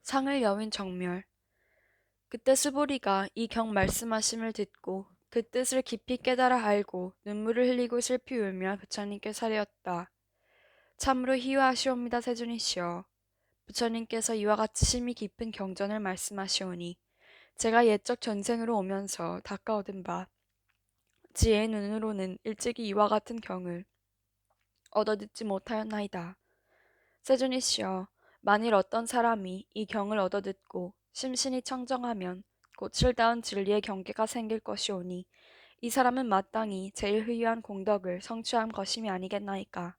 상을 여윈 정멸. 그때 스보리가 이 경 말씀하심을 듣고 그 뜻을 깊이 깨달아 알고 눈물을 흘리고 슬피 울며 부처님께 사려었다. 참으로 희화하시옵니다 세존이시여. 부처님께서 이와 같이 심히 깊은 경전을 말씀하시오니 제가 옛적 전생으로 오면서 닦아 얻은 바 지혜의 눈으로는 일찍이 이와 같은 경을 얻어 듣지 못하였나이다. 세존이시여, 만일 어떤 사람이 이 경을 얻어 듣고 심신이 청정하면 곧 실다운 진리의 경계가 생길 것이오니 이 사람은 마땅히 제일 회유한 공덕을 성취한 것임이 아니겠나이까.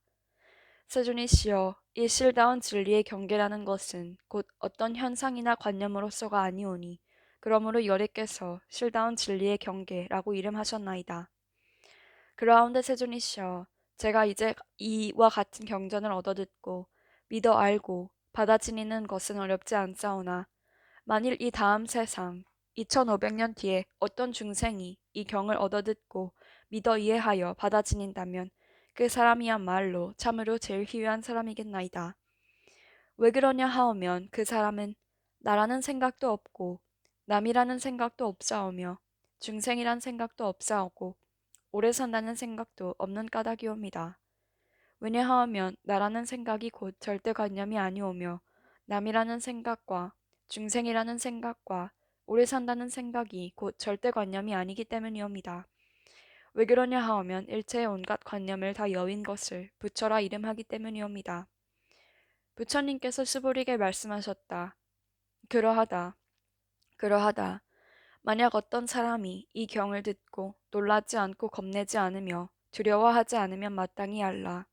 세존이시여, 이 실다운 진리의 경계라는 것은 곧 어떤 현상이나 관념으로서가 아니오니 그러므로 여래께서 실다운 진리의 경계라고 이름하셨나이다. 그러하온데 세존이시여, 제가 이제 이와 같은 경전을 얻어듣고 믿어 알고 받아지니는 것은 어렵지 않사오나 만일 이 다음 세상 2500년 뒤에 어떤 중생이 이 경을 얻어듣고 믿어 이해하여 받아지닌다면 그 사람이야말로 참으로 제일 희귀한 사람이겠나이다. 왜 그러냐 하오면 그 사람은 나라는 생각도 없고 남이라는 생각도 없사오며 중생이란 생각도 없사오고 오래 산다는 생각도 없는 까닭이옵니다. 왜냐하면 나라는 생각이 곧 절대관념이 아니오며 남이라는 생각과 중생이라는 생각과 오래 산다는 생각이 곧 절대관념이 아니기 때문이옵니다. 왜 그러냐 하오면 일체의 온갖 관념을 다 여윈 것을 부처라 이름하기 때문이옵니다. 부처님께서 스보리게 말씀하셨다. 그러하다. 그러하다. 만약 어떤 사람이 이 경을 듣고 놀라지 않고 겁내지 않으며 두려워하지 않으면 마땅히 알라.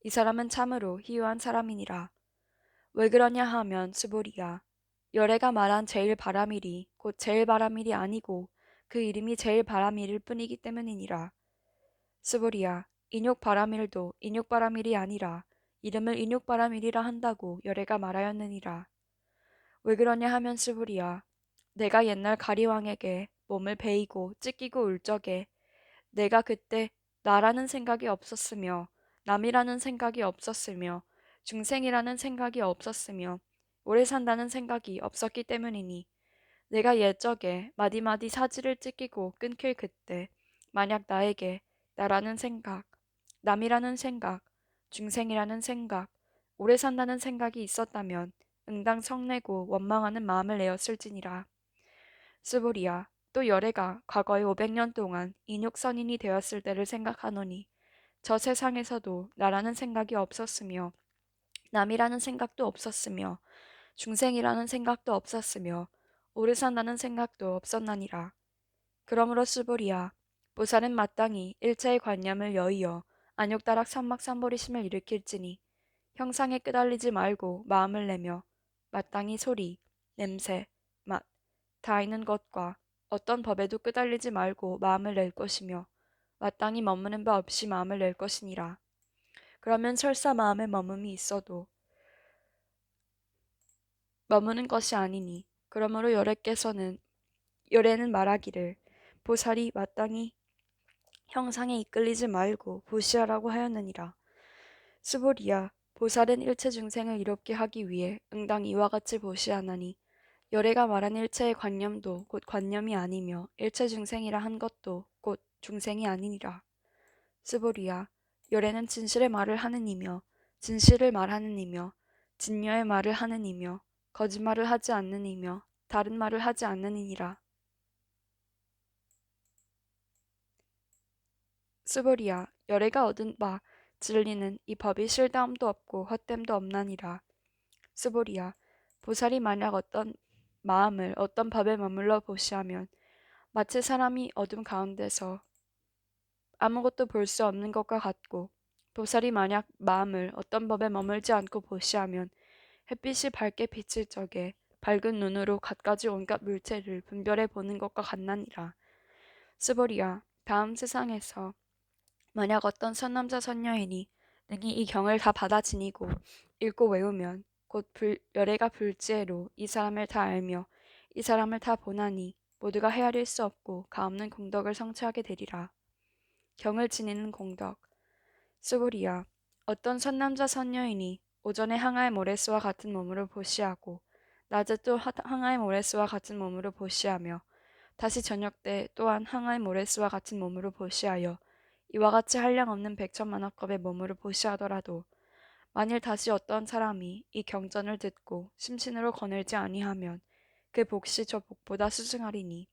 이 사람은 참으로 희유한 사람이니라. 왜 그러냐 하면 스보리야. 열애가 말한 제일 바라밀이 곧 제일 바라밀이 아니고 그 이름이 제일 바라밀일 뿐이기 때문이니라. 스보리야. 인욕 바라밀도 인욕 바라밀이 아니라 이름을 인욕 바라밀이라 한다고 열애가 말하였느니라. 왜 그러냐 하면 스보리야. 내가 옛날 가리왕에게 몸을 베이고 찢기고 울 적에 내가 그때 나라는 생각이 없었으며 남이라는 생각이 없었으며 중생이라는 생각이 없었으며 오래 산다는 생각이 없었기 때문이니 내가 옛적에 마디마디 사지를 찢기고 끊길 그때 만약 나에게 나라는 생각, 남이라는 생각, 중생이라는 생각, 오래 산다는 생각이 있었다면 응당 성내고 원망하는 마음을 내었을지니라. 스보리야, 또 열애가 과거의 500년 동안 인육선인이 되었을 때를 생각하노니 저 세상에서도 나라는 생각이 없었으며 남이라는 생각도 없었으며 중생이라는 생각도 없었으며 오래 산다는 생각도 없었나니라. 그러므로 스보리야, 보살은 마땅히 일체의 관념을 여의어 안욕다락 삼막삼보리심을 일으킬지니 형상에 끄달리지 말고 마음을 내며 마땅히 소리, 냄새, 맛, 닿는 것과 어떤 법에도 끄달리지 말고 마음을 낼 것이며 마땅히 머무는 바 없이 마음을 낼 것이니라. 그러면 설사 마음에 머금이 있어도 머무는 것이 아니니 그러므로 열애는 말하기를 보살이 마땅히 형상에 이끌리지 말고 보시하라고 하였느니라. 스보리야, 보살은 일체 중생을 이롭게 하기 위해 응당 이와 같이 보시하나니 열애가 말한 일체의 관념도 곧 관념이 아니며 일체 중생이라 한 것도 곧 중생이 아니니라. 스보리야, 열애는 진실의 말을 하는 이며 진실을 말하는 이며 진녀의 말을 하는 이며 거짓말을 하지 않는 이며 다른 말을 하지 않는 이니라. 스보리야, 열애가 얻은 바 진리는 이 법이 실다함도 없고 헛됨도 없나니라. 스보리야, 보살이 만약 어떤 마음을 어떤 법에 머물러 보시하면 마치 사람이 어둠 가운데서 아무것도 볼 수 없는 것과 같고 보살이 만약 마음을 어떤 법에 머물지 않고 보시하면 햇빛이 밝게 비칠 적에 밝은 눈으로 갖가지 온갖 물체를 분별해 보는 것과 같나니라. 스보리야, 다음 세상에서 만약 어떤 선남자 선녀이니 능히 이 경을 다 받아 지니고 읽고 외우면 곧 열애가 불지혜로 이 사람을 다 알며 이 사람을 다 보나니 모두가 헤아릴 수 없고 가없는 공덕을 성취하게 되리라. 경을 지니는 공덕. 스보리야, 어떤 선남자 선녀이니 오전에 항아의 모래수와 같은 몸으로 보시하고 낮에 또 항아의 모래스와 같은 몸으로 보시하며 다시 저녁 때 또한 항아의 모래스와 같은 몸으로 보시하여 이와 같이 한량없는 백천만업급의 몸으로 보시하더라도 만일 다시 어떤 사람이 이 경전을 듣고 심신으로 거늘지 아니하면 그 복시 저 복보다 수승하리니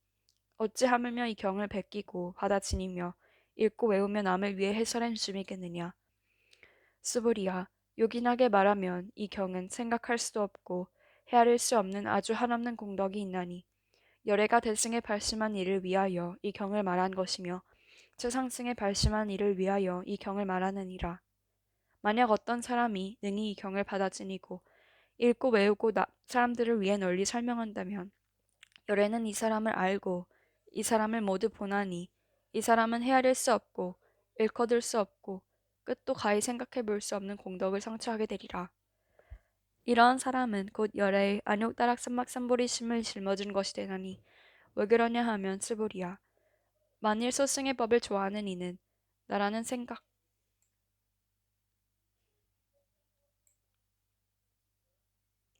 어찌 하물며 이 경을 베끼고 받아지니며 읽고 외우며 남을 위해 해설한 줌이겠느냐. 스브리야, 요긴하게 말하면 이 경은 생각할 수도 없고 헤아릴 수 없는 아주 한없는 공덕이 있나니 열애가 대승에 발심한 이를 위하여 이 경을 말한 것이며 최상승에 발심한 이를 위하여 이 경을 말하느니라. 만약 어떤 사람이 능히 이 경을 받아지니고 읽고 외우고 사람들을 위해 널리 설명한다면 열애는 이 사람을 알고 이 사람을 모두 보나니 이 사람은 헤아릴 수 없고 일거들 수 없고 끝도 가히 생각해 볼 수 없는 공덕을 성취하게 되리라. 이러한 사람은 곧 열애의 안욕다락 삼막삼보리심을 짊어진 것이 되나니 왜 그러냐 하면 스불이야. 만일 소승의 법을 좋아하는 이는 나라는 생각,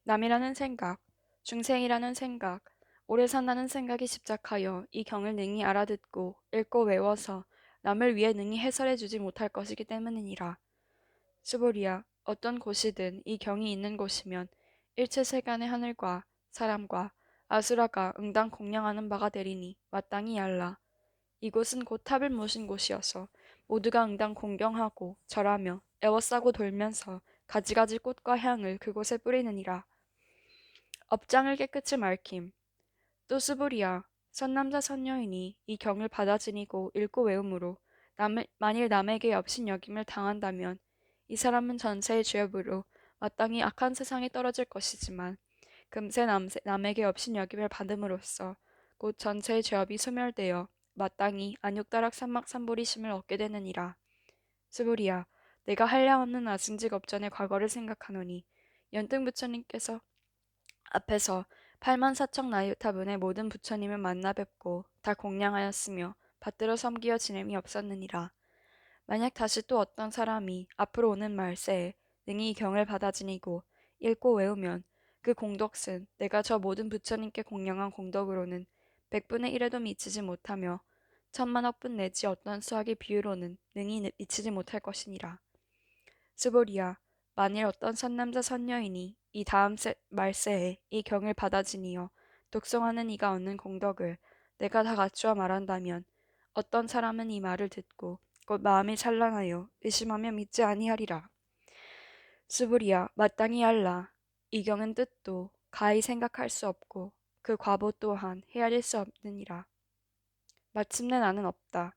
남이라는 생각, 중생이라는 생각, 오래 산다는 생각이 집착하여 이 경을 능히 알아듣고 읽고 외워서 남을 위해 능히 해설해 주지 못할 것이기 때문이니라. 스보리야, 어떤 곳이든 이 경이 있는 곳이면 일체 세간의 하늘과 사람과 아수라가 응당 공양하는 바가 되리니 마땅히 알라. 이곳은 곧 탑을 모신 곳이어서 모두가 응당 공경하고 절하며 애워싸고 돌면서 가지가지 꽃과 향을 그곳에 뿌리느니라. 업장을 깨끗이 맑힘. 또 스불이야. 선남자 선녀이니 이 경을 받아 지니고 읽고 외움으로 만일 남에게 업신여김을 당한다면 이 사람은 전세의 죄업으로 마땅히 악한 세상에 떨어질 것이지만 금세 남에게 업신여김을 받음으로써 곧 전세의 죄업이 소멸되어 마땅히 안욕다락 삼막삼보리심을 얻게 되느니라. 스불이야. 내가 한량없는 아승직 업전의 과거를 생각하노니 연등 부처님께서 앞에서 84,000 나유타분의 모든 부처님을 만나 뵙고 다 공양하였으며 받들어 섬기어 지냄이 없었느니라. 만약 다시 또 어떤 사람이 앞으로 오는 말세에 능히 이 경을 받아 지니고 읽고 외우면 그 공덕은 내가 저 모든 부처님께 공양한 공덕으로는 100분의 1에도 미치지 못하며 천만억분 내지 어떤 수학의 비유로는 능히 미치지 못할 것이니라. 스보리야, 만일 어떤 선남자 선녀이니 이 다음 말세에 이 경을 받아지니어 독송하는 이가 얻는 공덕을 내가 다 갖추어 말한다면 어떤 사람은 이 말을 듣고 곧 마음이 찬란하여 의심하며 믿지 아니하리라. 스브리야, 마땅히 알라. 이 경은 뜻도 가히 생각할 수 없고 그 과보 또한 헤아릴 수 없느니라. 마침내 나는 없다.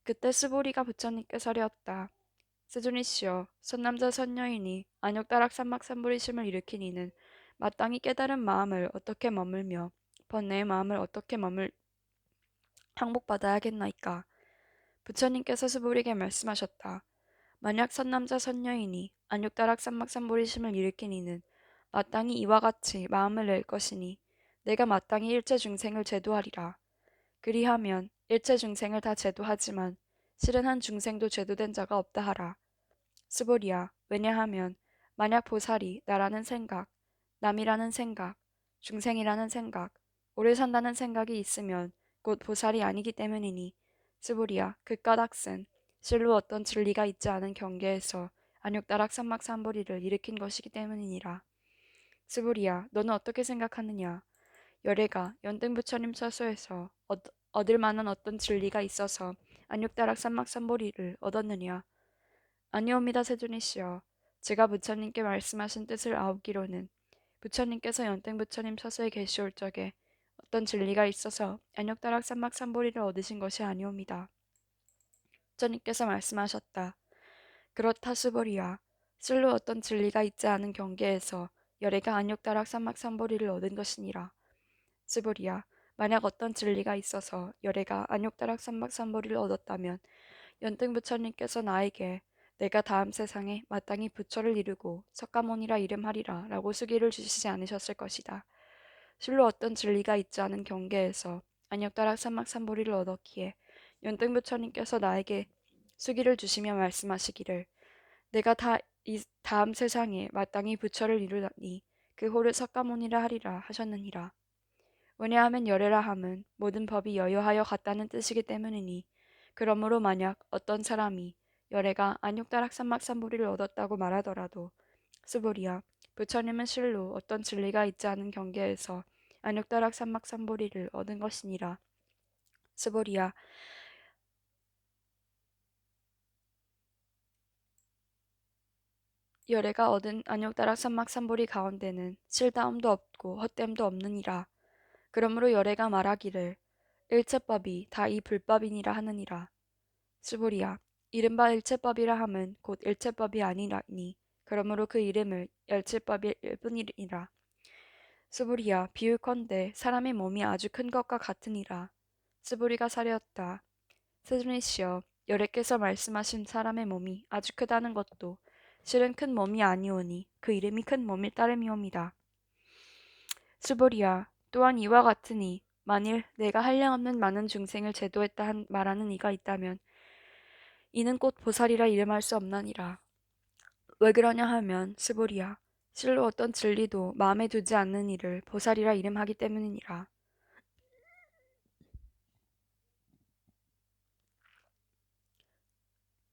그때 스보리가 부처님께 서려었다. 세존이시여, 선남자 선녀이니 안욕다락 삼막삼보리심을 일으킨 이는 마땅히 깨달은 마음을 어떻게 머물며 번뇌의 마음을 어떻게 항복받아야겠나이까. 부처님께서 스보리에게 말씀하셨다. 만약 선남자 선녀이니 안욕다락 삼막삼보리심을 일으킨 이는 마땅히 이와 같이 마음을 낼 것이니 내가 마땅히 일체 중생을 제도하리라. 그리하면 일체 중생을 다 제도하지만 실은 한 중생도 제도된 자가 없다 하라. 스보리야. 왜냐하면 만약 보살이 나라는 생각, 남이라는 생각, 중생이라는 생각, 오래 산다는 생각이 있으면 곧 보살이 아니기 때문이니 스보리야. 그 까닭은 실로 어떤 진리가 있지 않은 경계에서 안욕다락 삼막삼보리를 일으킨 것이기 때문이니라. 스보리야. 너는 어떻게 생각하느냐? 열애가 연등부처님 처소에서 얻을 만한 어떤 진리가 있어서 안욕다락 삼막삼보리를 얻었느냐? 아니옵니다, 세존이시여. 제가 부처님께 말씀하신 뜻을 아옵기로는 부처님께서 연등 부처님 처소에 계시올 적에 어떤 진리가 있어서 안욕다락 삼막삼보리를 얻으신 것이 아니옵니다. 부처님께서 말씀하셨다. 그렇다 스보리야. 실로 어떤 진리가 있지 않은 경계에서 열애가 안욕다락 삼막삼보리를 얻은 것이니라. 스보리야. 만약 어떤 진리가 있어서 열애가 안욕다락 삼막삼보리를 얻었다면 연등 부처님께서 나에게 내가 다음 세상에 마땅히 부처를 이루고 석가모니라 이름하리라 라고 수기를 주시지 않으셨을 것이다. 실로 어떤 진리가 있지 않은 경계에서 안욕다락 삼막삼보리를 얻었기에 연등 부처님께서 나에게 수기를 주시며 말씀하시기를 내가 이 다음 세상에 마땅히 부처를 이루다니 그 호를 석가모니라 하리라 하셨느니라. 왜냐하면 열애라 함은 모든 법이 여여하여 같다는 뜻이기 때문이니 그러므로 만약 어떤 사람이 열애가 안욕다락삼막삼보리를 얻었다고 말하더라도 스보리야 부처님은 실로 어떤 진리가 있지 않은 경계에서 안욕다락삼막삼보리를 얻은 것이니라. 스보리야 열애가 얻은 안욕다락삼막삼보리 가운데는 실다움도 없고 헛됨도 없느니라. 그러므로 열애가 말하기를 일체법이 다 이 불법이니라 하느니라. 스보리야 이른바 일체법이라 함은 곧 일체법이 아니라니 그러므로 그 이름을 일체법일 뿐이니라. 스보리야 비유컨대 사람의 몸이 아주 큰 것과 같으니라. 스보리가 사려었다. 세존이시여 여래께서 말씀하신 사람의 몸이 아주 크다는 것도 실은 큰 몸이 아니오니 그 이름이 큰 몸일 따름이옵니다. 스보리야 또한 이와 같으니 만일 내가 한량없는 많은 중생을 제도했다 말하는 이가 있다면 이는 곧 보살이라 이름할 수 없나니라. 왜 그러냐 하면 스보리야 실로 어떤 진리도 마음에 두지 않는 이를 보살이라 이름하기 때문이니라.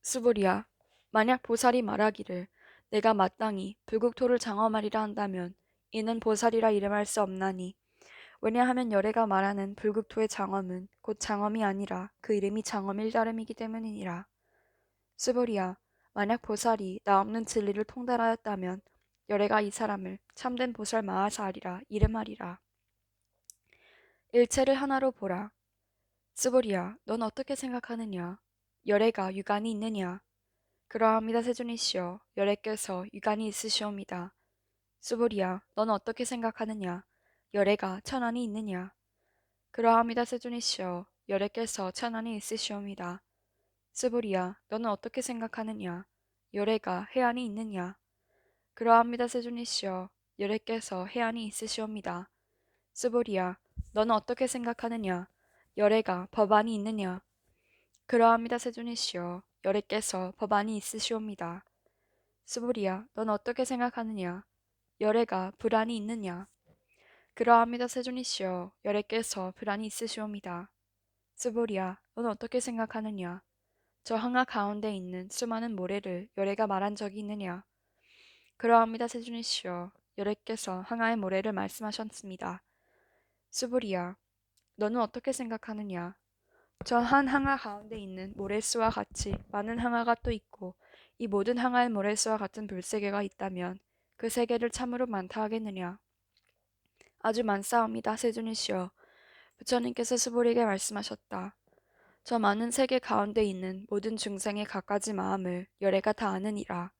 스보리야 만약 보살이 말하기를 내가 마땅히 불국토를 장엄하리라 한다면 이는 보살이라 이름할 수 없나니 왜냐하면 열애가 말하는 불국토의 장엄은 곧 장엄이 아니라 그 이름이 장엄일 따름이기 때문이니라. 스보리야 만약 보살이 나 없는 진리를 통달하였다면 열애가 이 사람을 참된 보살 마하사리라 이름하리라. 일체를 하나로 보라. 스보리야 넌 어떻게 생각하느냐? 열애가 유관이 있느냐? 그러합니다 세존이시여 열애께서 유관이 있으시옵니다. 스보리야 넌 어떻게 생각하느냐? 열애가 천안이 있느냐? 그러합니다 세존이시여 열애께서 천안이 있으시옵니다. 스보리야 너는 어떻게 생각하느냐? 열애가 해안이 있느냐? 그러합니다 세존이시여 열애께서 해안이 있으시옵니다. 스보리야 너는 어떻게 생각하느냐? 열애가 법안이 있느냐? 그러합니다 세존이시여 열애께서 법안이 있으시옵니다. 스보리야 넌 어떻게 생각하느냐? 열애가 불안이 있느냐? 그러합니다 세존이시여 열애께서 불안이 있으시옵니다. 스보리야 넌 어떻게 생각하느냐? 저 항아 가운데 있는 수많은 모래를 열애가 말한 적이 있느냐? 그러합니다 세존이시여 열애께서 항아의 모래를 말씀하셨습니다. 스보리야 너는 어떻게 생각하느냐? 저 한 항아 가운데 있는 모래수와 같이 많은 항아가 또 있고 이 모든 항아의 모래수와 같은 불세계가 있다면 그 세계를 참으로 많다 하겠느냐? 아주 많사옵니다 세존이시여 부처님께서 스보리에게 말씀하셨다. 저 많은 세계 가운데 있는 모든 중생의 갖가지 마음을 열애가 다 아느니라.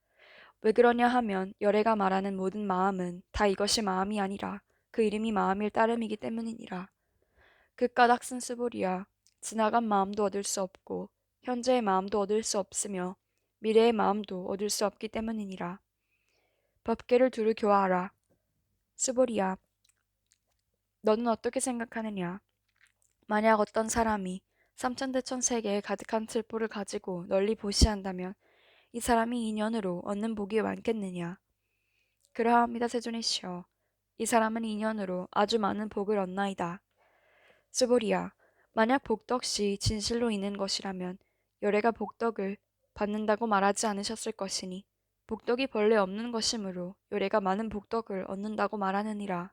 왜 그러냐 하면 열애가 말하는 모든 마음은 다 이것이 마음이 아니라 그 이름이 마음일 따름이기 때문이니라. 그 까닭슨 스보리야 지나간 마음도 얻을 수 없고 현재의 마음도 얻을 수 없으며 미래의 마음도 얻을 수 없기 때문이니라. 법계를 두루 교화하라. 스보리야 너는 어떻게 생각하느냐? 만약 어떤 사람이 삼천대천 세계에 가득한 칠포를 가지고 널리 보시한다면 이 사람이 인연으로 얻는 복이 많겠느냐? 그러합니다 세존이시여 이 사람은 인연으로 아주 많은 복을 얻나이다. 스보리야 만약 복덕시 진실로 있는 것이라면 열애가 복덕을 받는다고 말하지 않으셨을 것이니 복덕이 본래 없는 것이므로 열애가 많은 복덕을 얻는다고 말하느니라.